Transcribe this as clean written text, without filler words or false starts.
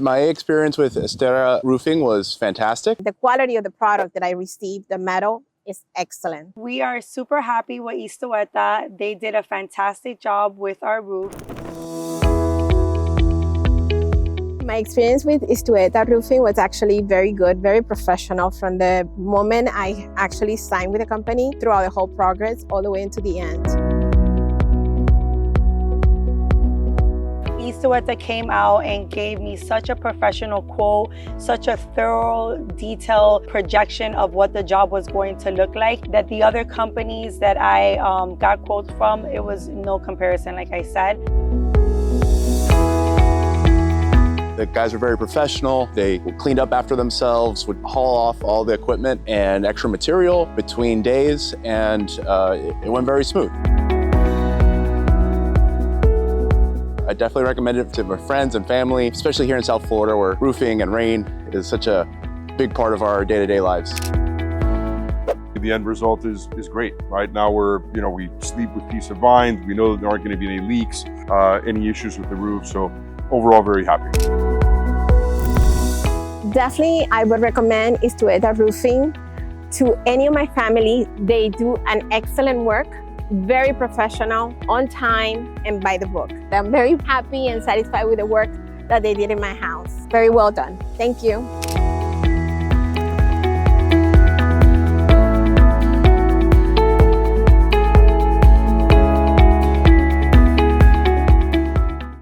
My experience with Istueta Roofing was fantastic. The quality of the product that I received, the metal, is excellent. We are super happy with Istueta. They did a fantastic job with our roof. My experience with Istueta Roofing was actually very good, very professional from the moment I actually signed with the company throughout the whole progress all the way into the end. Istueta came out and gave me such a professional quote, such a thorough, detailed projection of what the job was going to look like, that the other companies that I got quotes from, it was no comparison, like I said. The guys were very professional. They cleaned up after themselves, would haul off all the equipment and extra material between days, and it went very smooth. I definitely recommend it to my friends and family, especially here in South Florida, where roofing and rain is such a big part of our day-to-day lives. The end result is great. Right now we sleep with peace of mind. We know that there aren't going to be any leaks, any issues with the roof. So overall, very happy. Definitely, I would recommend Istueta Roofing to any of my family. They do an excellent work, very professional, on time, and by the book. I'm very happy and satisfied with the work that they did in my house. Very well done. Thank you.